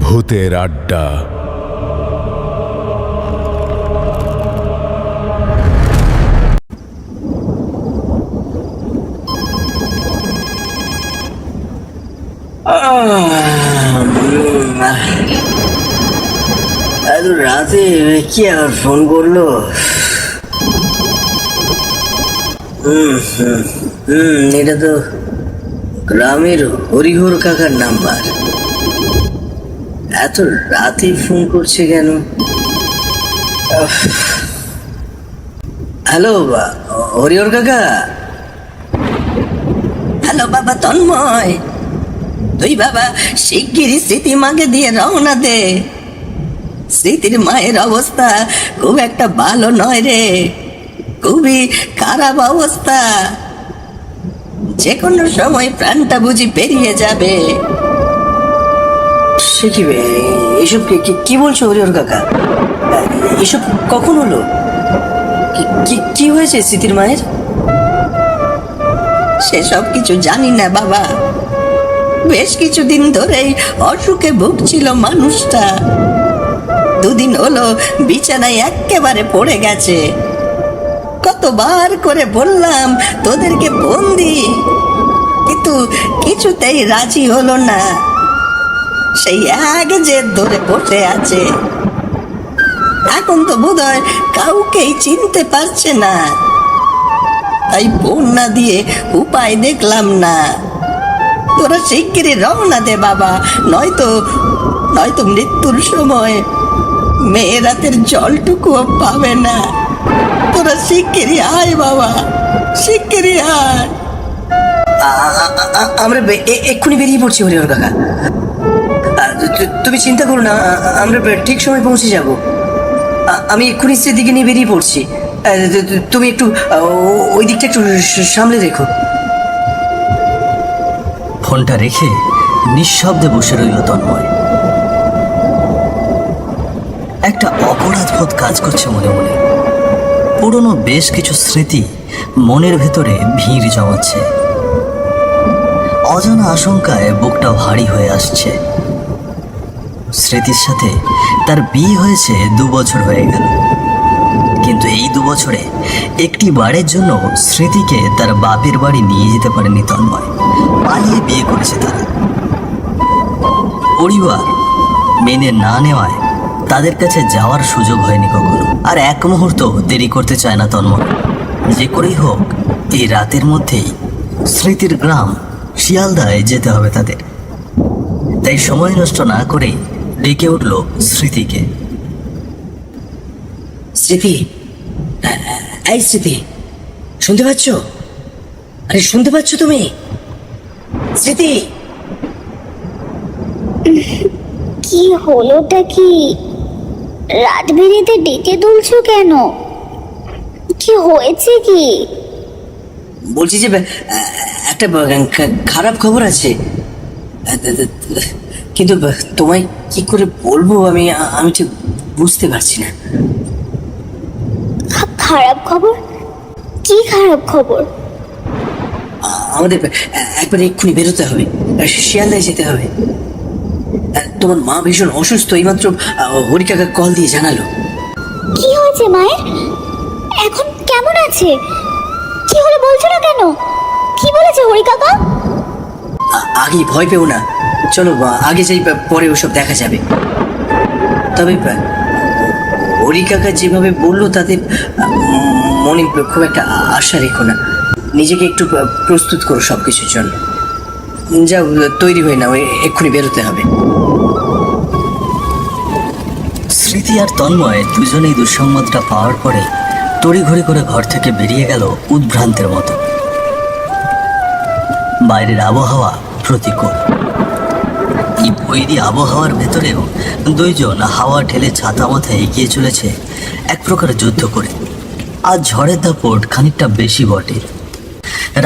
ভূতের আড্ডা। এত রাতে কি আর ফোন করলো? এটা তো গ্রামের হরিহর কাকার নাম্বার। এত রাতে ফোন করছে কেন? হ্যালো হরিহর কাকা। হ্যালো বাবা তন্ময়, তুই বাবা শিগগিরই স্মৃতি মাকে দিয়ে রওনা দে। স্মৃতির মায়ের অবস্থা খুব একটা ভালো নয় রে, খুবই খারাপ অবস্থা। যে কোনো সময় প্রাণটা বুঝি পেরিয়ে যাবে। সে কি এসব কি বলছো হরিহর কাকা? এসব কখন হলো? কি হয়েছে স্মৃতির মায়ের? সেসব কিছু জানি না বাবা। বেশ কিছুদিন ধরেই অসুখে ভুগছিল মানুষটা। দুদিন হলো বিছানায় একেবারে পড়ে গেছে। কতবার করে বললাম তোদেরকে ফোন দি, কিন্তু কিছুতেই রাজি হলো না। সেই এক জেদ ধরে বসে আছে। এখন তো বোধহয় কাউকেই চিনতে পারছে না। তাই ফোন না দিয়ে উপায় দেখলাম না। তোরা শিগগিরই রওনা দে বাবা, নয়তো মৃত্যুর সময় মেয়ে রাতের জলটুকুও পাবে না। তোরা শিগগিরই আয় বাবা, শিগগিরই আয়। আমরা এক্ষুনি বেরিয়ে পড়ছি হরিহর কাকা। তুমি চিন্তা করো না, আমরা ঠিক সময় পৌঁছে যাব। আমি এক্ষুনি স্মৃতিকে নিয়ে বেরিয়ে পড়ছি। তুমি একটু ওই দিকটা একটু সামলে রেখো। ফোনটা রেখে নিঃশব্দে বসে রইল তন্ময়। একটা অপরাধবোধ কাজ করছে মনে মনে। পুরনো বেশ কিছু স্মৃতি মনের ভেতরে ভিড় জমাচ্ছে। অজানা আশঙ্কায় বুকটা ভারী হয়ে আসছে। স্মৃতির সাথে তার বিয়ে হয়েছে 2 বছর হয়ে গেল, কিন্তু এই 2 বছরে একটি বারের জন্য স্মৃতিকে তার বাপের বাড়ি নিয়ে যেতে পারেনি তন্ময়। পালিয়ে বিয়ে করেছে তারা। পরিবার মেনে না নেওয়ায় তাদের কাছে যাওয়ার সুযোগ হয়নি কখনো। আর এক মুহূর্ত দেরি করতে চায় না তন্ময়। যে করেই হোক এই রাতের মধ্যেই স্মৃতির গ্রাম শিয়ালদায় যেতে হবে তাদের। তাই সময় নষ্ট না করে ডেকে উঠল স্মৃতিকে। স্মৃতি, এই স্মৃতি, শুনতে পাচ্ছ? আরে শুনতে পাচ্ছ তুমি? স্মৃতি, কি হলোটা কি? রাত বিরেতে ডেকে তুলছো কেন? কি হয়েছে কি? বলছি যে একটা খারাপ খবর আছে, কিন্তু তোমায় কি করে বলবো আমি ঠিক বুঝতে পারছি না। খারাপ খবর? কি খারাপ খবর? আমাদের একবার এক্ষুনি বেরোতে হবে, শিয়ালদায় যেতে হবে। তোমার মা ভীষণ অসুস্থ, এইমাত্র হরি কাকা কল দিয়ে জানালো। কি হয়েছে মায়ের? এখন কেমন আছে? কি হলো বলছো না কেন? কি বলেছে হরি কাকা? আগে ভয় পেও না, চলো আগে যাই, পরে ওসব দেখা যাবে। তবে হরি কাকা যেভাবে বললো তাতে মনে খুব একটা আশা রেখো না। নিজেকে একটু প্রস্তুত করো সবকিছুর জন্য। যাও, তৈরি হয়ে নাও, এক্ষুনি বেরোতে হবে। স্মৃতি আর তন্ময় দুজনেই দুঃসংবাদটা পাওয়ার পরে তড়িঘড়ি করে ঘর থেকে বেরিয়ে গেল উদ্ভ্রান্তের মতো। বাইরের আবহাওয়া প্রতিকূল। এই বৈরী আবহাওয়ার ভেতরেও দুইজন হাওয়া ঠেলে ছাতা মাথায় এগিয়ে চলেছে এক প্রকার যুদ্ধ করে। আজ ঝড়ের দাপট খানিকটা বেশি বটে।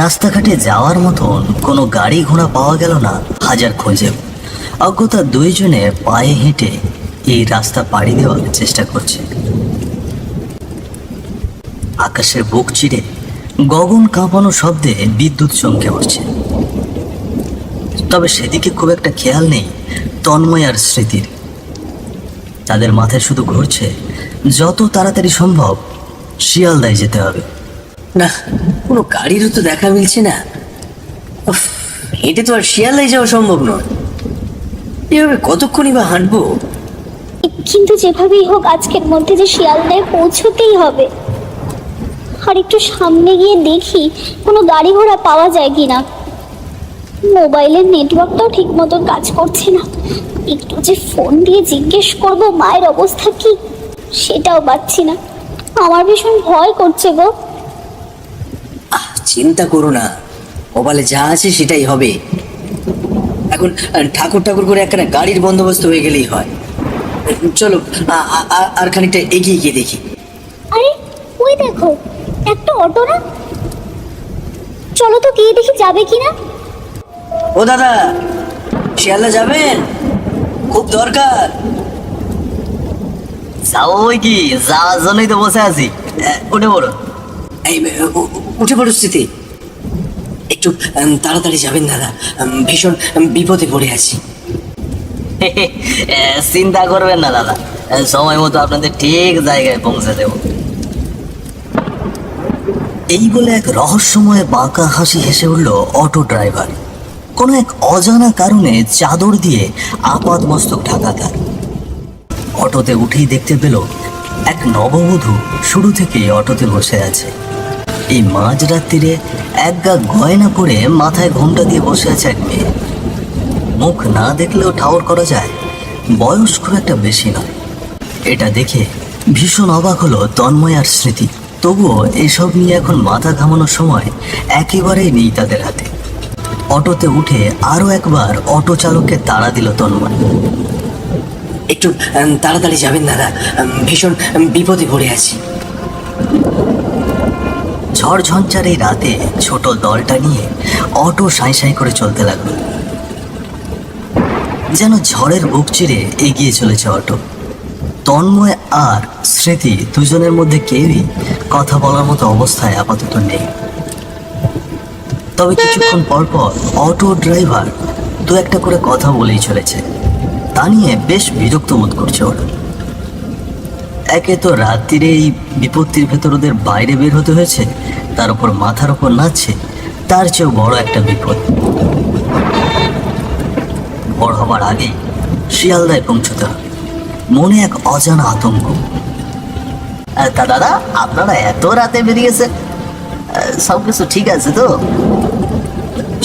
রাস্তাঘাটে যাওয়ার মতন কোনো গাড়ি ঘোড়া পাওয়া গেল না হাজার খোঁজেও। অজ্ঞতা দুইজনে পায়ে হেঁটে এই রাস্তা পাড়ি দেওয়ার চেষ্টা করছে। আকাশের বুক চিরে গগন কাঁপানো শব্দে বিদ্যুৎ চমকে উঠছে। তবে সেদিকে খুব একটা খেয়াল নেই তন্ময় আর স্মৃতির। তাদের মাথায় শুধু ঘুরছে যত তাড়াতাড়ি সম্ভব শিয়ালদায় যেতে হবে। না, কোনো গাড়িরও তো দেখা মিলছে না। উফ, হেঁটে তো আর শিয়ালদায় যাওয়া সম্ভব নয়। এভাবে কতক্ষণই বা হাঁটবো? কিন্তু যেভাবেই হোক আজকের মধ্যে যে শিয়ালদায় পৌঁছতেই হবে। আর একটু সামনে গিয়ে দেখি কোনো গাড়ি ঘোড়া পাওয়া যায় কিনা। মোবাইলের নেটওয়ার্কটাও ঠিক মতন কাজ করছে না। একটু যে ফোন দিয়ে জিজ্ঞেস করব মায়ের অবস্থা কি, সেটাও পাচ্ছি না। আমার ভীষণ ভয় করছে গো। চিন্তা করো না, কপালে যা আছে সেটাই হবে। এখন ঠাকুর ঠাকুর করে একটা গাড়ির বন্দোবস্ত হয়ে গেলেই হয়। চলো আর খানিকটা এগিয়ে গিয়ে দেখি। আরে ওই দেখো, একটা অটো না? চলো তো গিয়ে দেখি যাবে কিনা। ও দাদা, শিয়ালদা যাবেন? খুব দরকার। যাবো বই কি, যাওয়ার জন্যই তো বসে আছি। উঠে পড়ো। এই উঠে পড়ো স্মৃতি। একটু তাড়াতাড়ি যাবেন দাদা, ভীষণ বিপদে পড়ে আছি। চিন্তা করবেন না দাদা, সময় মতো আপনাদের ঠিক জায়গায় পৌঁছে দেব। এই বলে এক রহস্যময় বাঁকা হাসি হেসে উঠল অটো ড্রাইভার। কোনো এক অজানা কারণে চাদর দিয়ে আপাদ মস্তক ঢাকা তার। অটোতে উঠেই দেখতে পেল এক নববধূ শুরু থেকেই অটোতে বসে আছে। এই মাঝরাত্রিরে এক গা গয়না পরে মাথায় ঘোমটা দিয়ে বসে আছে এক মেয়ে। মুখ না দেখলেও ঠাউর করা যায় বয়স খুব একটা বেশি নয়। এটা দেখে ভীষণ অবাক হলো তন্ময় আর স্মৃতি। তবুও এসব নিয়ে এখন মাথা ঘামানোর সময় একেবারেই নেই তাদের হাতে। অটোতে উঠে আরো একবার অটো চালককে তাড়া দিল তন্ময়। একটু তাড়াতাড়ি যাবেন দাদা, ভীষণ বিপদে পড়ে আছি। ঝড় ঝঞ্ঝার এই রাতে ছোট দলটা নিয়ে অটো সাঁই সাঁই করে চলতে লাগলো। যেন ঝড়ের বুক চিরে এগিয়ে চলেছে অটো। তন্ময় আর স্মৃতি দুজনের মধ্যে কেউই কথা বলার মতো অবস্থায় আপাতত নেই। তবে কিছুক্ষণ পর পর অটো ড্রাইভার দু একটা করে কথা বলেই চলেছে। তা নিয়ে বেশ বিরক্ত বোধ করছে ওরা। একে তো রাত্রিরে এই বিপত্তির ভেতর ওদের বাইরে বের হতে হয়েছে, তার উপর মাথার উপর নাচছে, তার চেয়েও বড় একটা বিপদ। বড় হবার আগেই শিয়ালদায় পৌঁছতে হবে। মনে এক অজানা আতঙ্ক। তা দাদা, আপনারা এত রাতে বেরিয়েছেন, সব কিছু ঠিক আছে তো?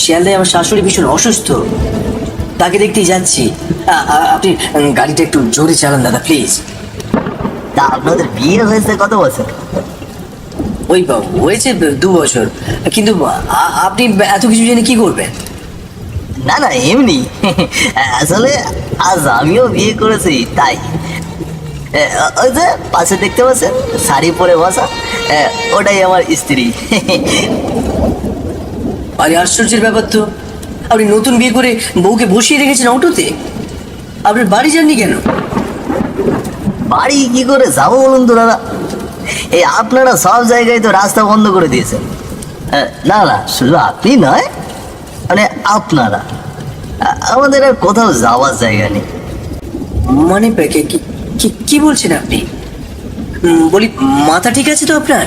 শিয়ালদায় আমার শাশুড়ি ভীষণ অসুস্থ, তাকে দেখতেই যাচ্ছি। আপনি গাড়িটা একটু জোরে চালান দাদা, প্লিজ। তা আপনাদের বিয়ে হয়েছে কত বছর? ওই হয়েছে 2 বছর। কিন্তু আপনি এত কিছু জেনে কি করবেন? না না, এমনি। আসলে আজ আমিও বিয়ে করেছি, তাই। ওই যে পাশে দেখতে পাচ্ছেন শাড়ি পরে বসা, ওটাই আমার স্ত্রী। আরে আশ্চর্যের ব্যাপার তো, আপনি নতুন বিয়ে করে বউকে বসিয়ে রেখেছেন অটোতে। আপনার বাড়ি যাননি কেন? বাড়ি কি করে যাবো বলুন তো দাদা? এই আপনারা সব জায়গায় তো রাস্তা বন্ধ করে দিয়েছেন। না না, শুধু আপনি নয়, মানে আপনারা। আমাদের আর কোথাও যাওয়ার জায়গা নেই। মানে কি বলছেন আপনি? বলি, মাথা ঠিক আছে তো আপনার?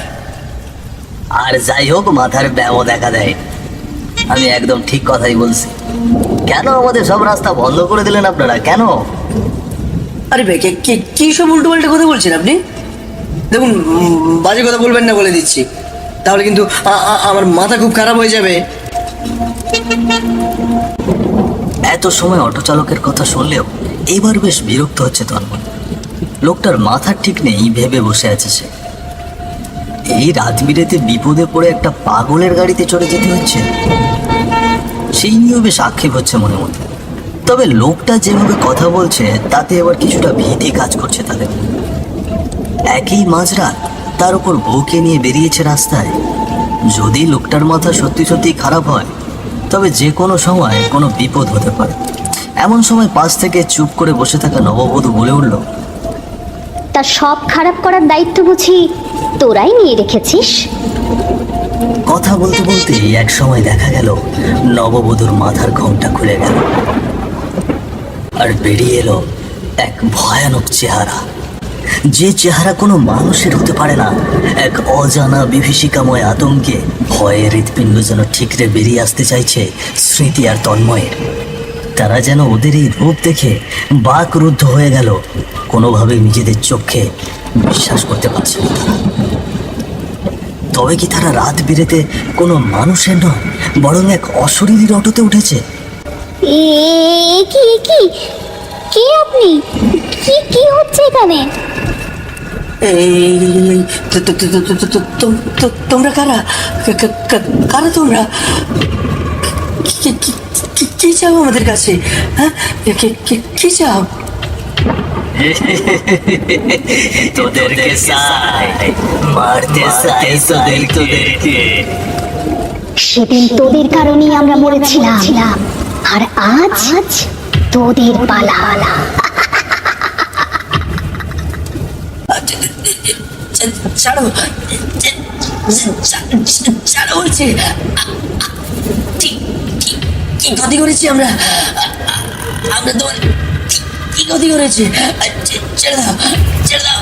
আর যাই হোক, মাথার ব্যামো দেখা দেয়। আমি একদম ঠিক কথাই বলছি। কেন আমাদের সব রাস্তা বন্ধ করে দিলেন আপনারা? কেন? আরে ভাই, কি সব উল্টো পাল্টা কথা বলছেন আপনি? দেখুন, বাজে কথা বলবেন না বলে দিচ্ছি, তাহলে কিন্তু আমার মাথা খুব খারাপ হয়ে যাবে। এত সময় অটো চালকের কথা শুনলেও এবার বেশ বিরক্ত হচ্ছে তন্ময়। লোকটার মাথার ঠিক নেই ভেবে বসে আছে সে। এই রাত বিরেতে বিপদে পড়ে একটা পাগলের গাড়িতে চড়ে যেতে হচ্ছে, সেই নিয়েও বেশ আক্ষেপ হচ্ছে মনে মধ্যে। তবে লোকটা যেভাবে কথা বলছে তাতে এবার কিছুটা ভীতি কাজ করছে তাদের। একই মাঝরাত, তার উপর বউকে নিয়ে বেরিয়েছে রাস্তায়। যদি লোকটার মাথা সত্যি সত্যি খারাপ হয়, তবে যে কোনো সময় কোনো বিপদ হতে পারে। এমন সময় পাশ থেকে চুপ করে বসে থাকা নববধূ বলে উঠল, তার সব খারাপ করার দায়িত্ব বুঝি তোরাই নিয়ে রেখেছিস? কথা বলতে বলতে এক সময় দেখা গেল নববধূর মাথার ঘোমটা খুলে গেল। আর বেরিয়ে এলো এক ভয়ানক চেহারা, যে চেহারা কোনো মানুষের হতে পারে না। এক অজানা বিভীষিকাময় আতঙ্কে ভয়ে হৃৎপিণ্ড যেন ঠিকরে বেরিয়ে আসতে চাইছে স্মৃতি আর তন্ময়ের। তারা যেন ওদের এই রূপ দেখে বাকরুদ্ধ হয়ে গেল, কোনোভাবেই নিজেদের চোখে বিশ্বাস করতে পারছে না তারা। তবে কি তারা রাত বিরেতে কোনো মানুষের নয়, বরং এক অশরীরীর অটোতে উঠেছে? এ কি কি কে আপনি? কি কি হচ্ছে এখানে? এই তোমরা কারা? কারা তোমরা? কি চাও আমাদের কাছে? হ্যাঁ, কি চাও? তোদেরকে চাই, মারতে চাই তোদেরকে। সেদিন তোদের কারণেই আমরা মরেছিলাম, আর আজ তোদের পালা। ছাড়ো, ছাড়ো বলছি। কি ক্ষতি করেছি আমরা? আমরা তোমার কি ক্ষতি করেছি? ছেড়ে দাও, ছেড়ে দাও।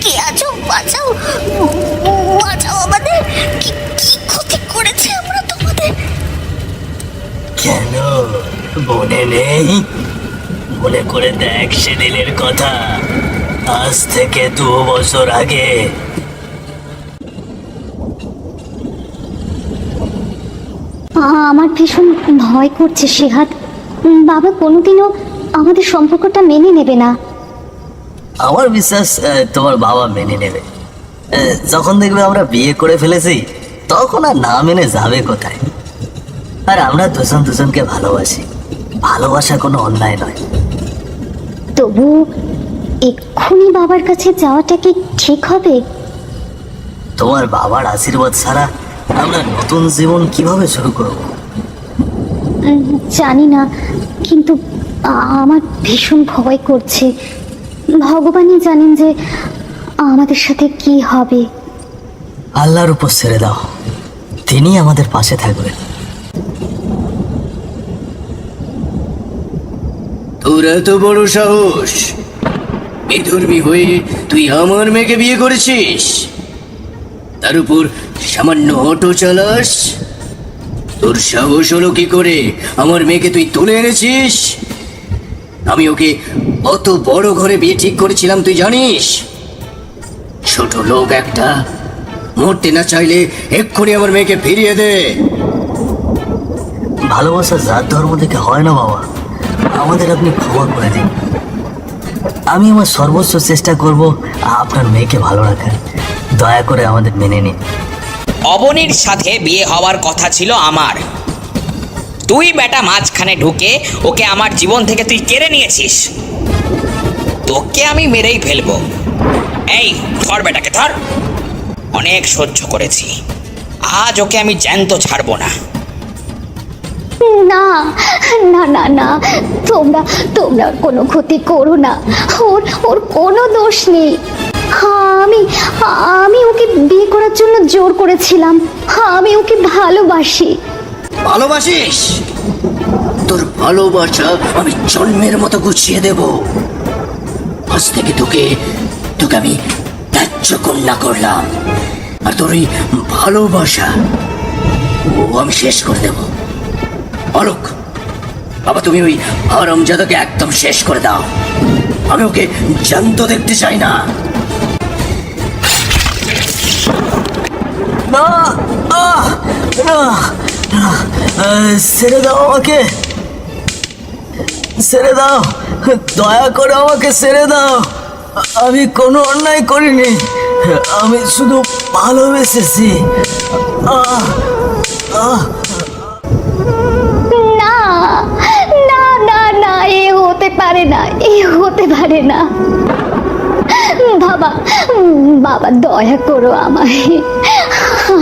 কে আছো? বাঁচাও, বাঁচাও আমাদের। কি ক্ষতি করেছে আমরা তোমাদের? কেন মনে নেই? মনে করে দেখ সেদিনের কথা, আজ থেকে 2 বছর আগে। আমার ভীষণ ভয় করছে সিহাত। বাবা কোনোদিনও আমাদের সম্পর্কটা মেনে নেবে না। আমার বিশ্বাস তোমার বাবা মেনে নেবে। যখন দেখবে আমরা বিয়ে করে ফেলেছি, তখন আর না মেনে যাবে কোথায়? আর আমরা দুজন দুজনকে ভালোবাসি, ভালোবাসা কোনো অন্যায় নয়। তবু এক্ষুনি বাবার কাছে যাওয়াটা কি ঠিক হবে? তোমার বাবার আশীর্বাদ ছাড়া আমরা নতুন জীবন কিভাবে শুরু করব? জানি না, কিন্তু আমার ভীষণ ভয় করছে। ভগবানই জানেন যে আমাদের সাথে কি হবে। আল্লাহর উপর ছেড়ে দাও, তিনি আমাদের পাশে থাকবেন। তোর এত বড় সাহস, বেধর্মী হয়ে তুই আমার মেয়েকে বিয়ে করেছিস, তার উপর সামান্য অটো চালাস? তোর সাহস হলো কি করে আমার মেয়েকে তুই তুলে এনেছিস? আমি ওকে অত বড় ঘরে বিয়ে ঠিক করেছিলাম, তুই জানিস? ছোট লোক একটা, মরতে না চাইলে এক্ষুনি আমার মেয়েকে ফিরিয়ে দে। ভালোবাসা জাত ধর্ম থেকে হয় না বাবা, আমাদের আপনি ক্ষমা করে দিন। আমি আমার সর্বোচ্চ চেষ্টা করব আপনার মেয়েকে ভালো রাখার, দয়া করে আমাদের মেনে নিন। অবনীর সাথে বিয়ে হওয়ার কথা ছিল আমার, তুই বেটা মাঝখানে ঢুকে ওকে আমার জীবন থেকে তুই কেড়ে নিয়েছিস। তোকে আমি মেরেই ফেলবো। এই ধর বেটাকে, ধর। অনেক সহ্য করেছি, আজ ওকে আমি জ্যান্ত ছাড়বো না। না না না না, তোমরা তোমরা কোনো ক্ষতি করো না। ওর কোনো দোষ নেই। আমি ওকে বিয়ে করার জন্য জোর করেছিলাম। আমি ওকে ভালোবাসি। ভালোবাসিস? তোর ভালোবাসা আমি জন্মের মতো গুছিয়ে দেব। আজ থেকে তোকে আমি ত্যায্য কন্যা করলাম, আর তোর ওই ভালোবাসা আমি শেষ করে দেব। অলোক বাবা, তুমি ওই হারামজাদাকে একদম শেষ করে দাও। আমি ওকে জ্যান্ত দেখতে চাই না। না, না, ছেড়ে দাও আমাকে, ছেড়ে দাও, দয়া করে আমাকে ছেড়ে দাও। আমি কোনো অন্যায় করিনি, আমি শুধু ভালোবেসেছি। না না না না, এ হতে পারে না, এ হতে পারে না। বাবা বাবা, দয়া করো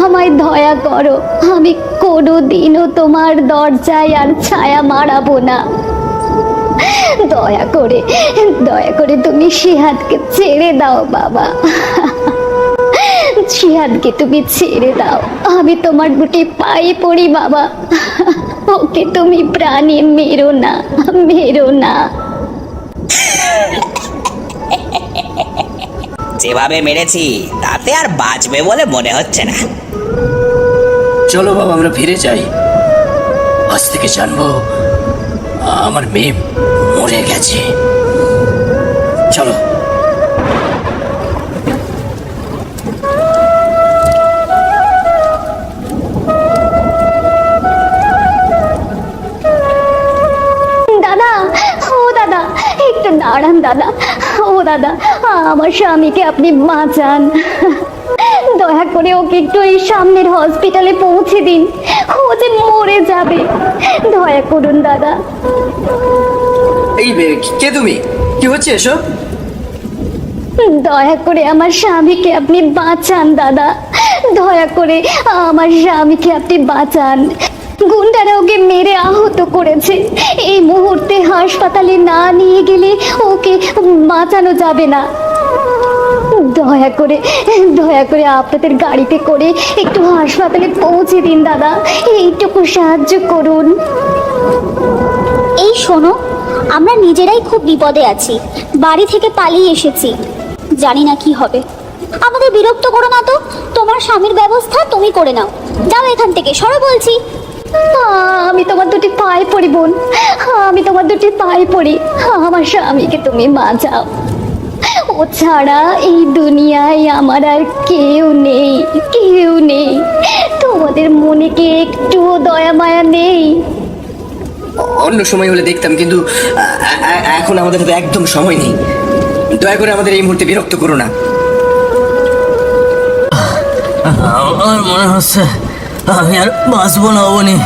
আমায় দয়া করো। আমি কোনোদিনও তোমার দরজায় আর ছায়া মারাবো না। দয়া করে তুমি সিহাতকে ছেড়ে দাও বাবা। শিহাদকে তুমি ছেড়ে দাও, আমি তোমার দুটি পায়ে পড়ি বাবা। ওকে তুমি প্রাণে মেরো না, মেরো না। যেভাবে মেরেছি তাতে আর বাঁচবে বলে মনে হচ্ছে না। চলো বাবা, আমরা ফিরে যাই। আজ থেকে জানবো আমার মেয়ে মরে গেছে। চলো। দাদা, ও দাদা, একটু দাঁড়ান দাদা। ও দাদা, আমার স্বামীকে আপনি বাঁচান। দয়া করে ওকে একটু এই সামনের হসপিটালে পৌঁছে দিন, ও যে মরে যাবে। দয়া করুন দাদা। এই কে তুমি? কি হচ্ছে এসব? দয়া করে আমার স্বামীকে আপনি বাঁচান দাদা, দয়া করে আমার স্বামীকে আপনি বাঁচান। গুন্ডারা ওকে মেরে আহত করেছে। এই মুহূর্তে হাসপাতালে না নিয়ে গেলে ওকে বাঁচানো যাবে না। দয়া করে আপনাদের গাড়িতে করে একটু হাসপাতালে পৌঁছে দিন দাদা, এইটুকু সাহায্য করুন। এই শোনো, আমরা নিজেরাই খুব বিপদে আছি, বাড়ি থেকে পালিয়ে এসেছি, জানি না কি হবে। আমাদের বিরক্ত করো না তো, তোমার স্বামীর ব্যবস্থা তুমি করে নাও। যাও এখান থেকে, সরো বলছি। আমি তোমার দুটি পায়ে পড়ি বোন, আমি তোমার দুটি পায়ে পড়ি। আমার স্বামীকে তুমি বাঁচাও, ও ছাড়া এই দুনিয়ায় আমার আর কেউ নেই, কেউ নেই। তোমাদের মনে কি একটুও দয়া মায়া নেই? অন্য সময় হলে দেখতাম, কিন্তু এখন আমাদের হাতে একদম সময় নেই। দয়া করে আমাদের এই মুহূর্তে বিরক্ত করো না। আমার মনে হচ্ছে আমি আর বাঁচবো না অবনী।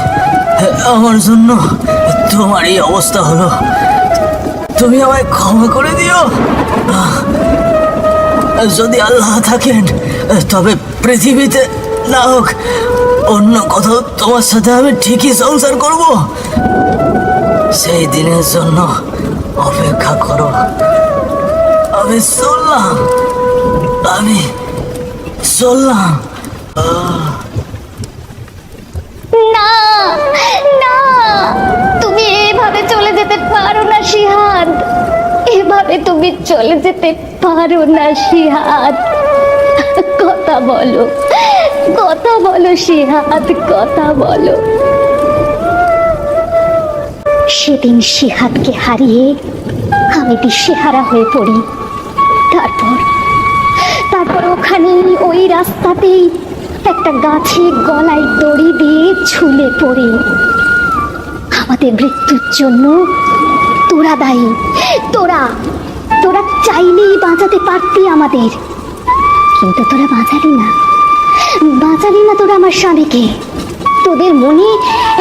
আমার জন্য তোমার এই অবস্থা হলো, তুমি আমায় ক্ষমা করে দিও। যদি আল্লাহ থাকেন তবে পৃথিবীতে না হোক অন্য কোথাও তোমার সাথে আমি ঠিকই সংসার করব। সেই দিনের জন্য অপেক্ষা করো। আমি চললাম। না না, তুমি এভাবে চলে যেতে পারো না শিহাদ, এভাবে তুমি চলে যেতে পারো না শিহাদ। কথা বলো, কথা বলো শিহাদ, কথা বলো। সেদিন শিহাদকে হারিয়ে আমি দিশেহারা হয়ে পড়ি। তারপর ওখানে ওই রাস্তাতেই একটা গাছে গলায় দড়ি দিয়ে ঝুলে পড়ি। আমাদের মৃত্যুর জন্য তোরা দায়ী। তোরা চাইলেই বাঁচাতে পারতি আমাদের, কিন্তু তোরা বাঁচালি না তোরা আমার স্বামীকে। তোদের মনে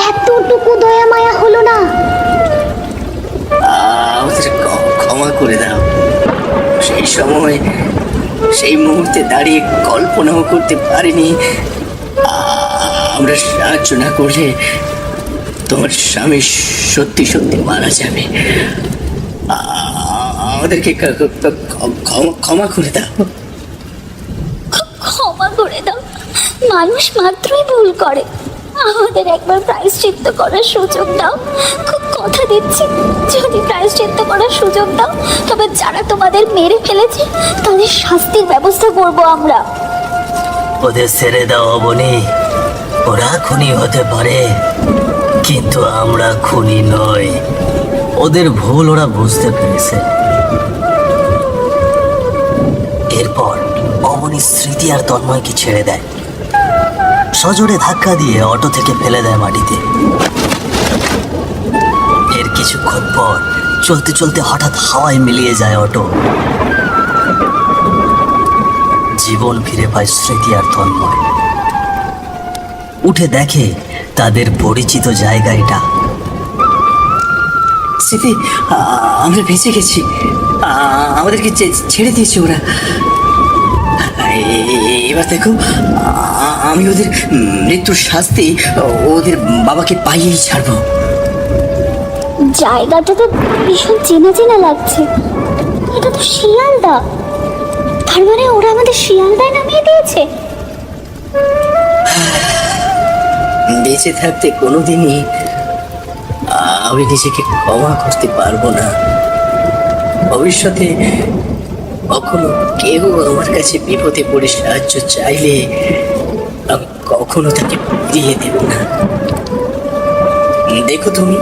এতটুকু দয়া মায়া হলো না? আমাদের ক্ষমা করে দাও। সেই সময়, সেই মুহূর্তে দাঁড়িয়ে কল্পনাও করতে পারিনি আমরা সাহায্য না করলে তোমার স্বামী সত্যি সত্যি মারা যাবে। আমাদেরকে ক্ষমা করে দাও। ক্ষমা করে দাও। মানুষ মাত্রই ভুল করে, আমাদের একবার প্রায়শ্চিত্ত করার সুযোগ দাও। খুব কথা দিচ্ছি, যদি প্রায়শ্চিত্ত করার সুযোগ দাও তবে যারা তোমাদের মেরে ফেলেছে তাদের শাস্তির ব্যবস্থা করব আমরা। ওদের ছেড়ে দাও অবনী, ওরা খুনি হতে পারে কিন্তু আমরা খুনি নই। ওদের ভুল ওরা বুঝতে পেরেছে। এরপর অবনী স্মৃতি আর তন্ময়কে ছেড়ে দেয়, সজোরে ধাক্কা দিয়ে অটো থেকে ফেলে দেয় মাটিতে। এর কিছুক্ষণ পর চলতে চলতে হঠাৎ হাওয়ায় মিলিয়ে যায় অটো। জীবন ফিরে পায় স্মৃতি আর তন্ময়। উঠে দেখে তাদের পরিচিত জায়গা এটা। স্মৃতি, আমরা বেঁচে গেছি। আমাদেরকে ছেড়ে দিয়েছে ওরা। এবার দেখো, আমি ওদের মৃত্যুর শাস্তি ওদের বাবাকে পাইয়েই ছাড়বো। জায়গাটা তো ভীষণ চেনা চেনা লাগছে। এটা তো শিয়ালদা, তার মানে ওরা আমাদের শিয়ালদায় নামিয়ে দিয়েছে। বেঁচে থাকতে কোনোদিনই আমি নিজেকে ক্ষমা করতে পারবো না। ভবিষ্যতে কখনো কেউ আমার কাছে বিপদে পড়ে সাহায্য চাইলে আমি কখনো তাকে ফিরিয়ে দেব না। দেখো তুমি,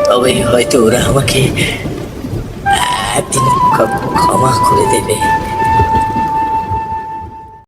তবে হয়তো ওরা আমাকে একদিন ক্ষমা করে দেবে।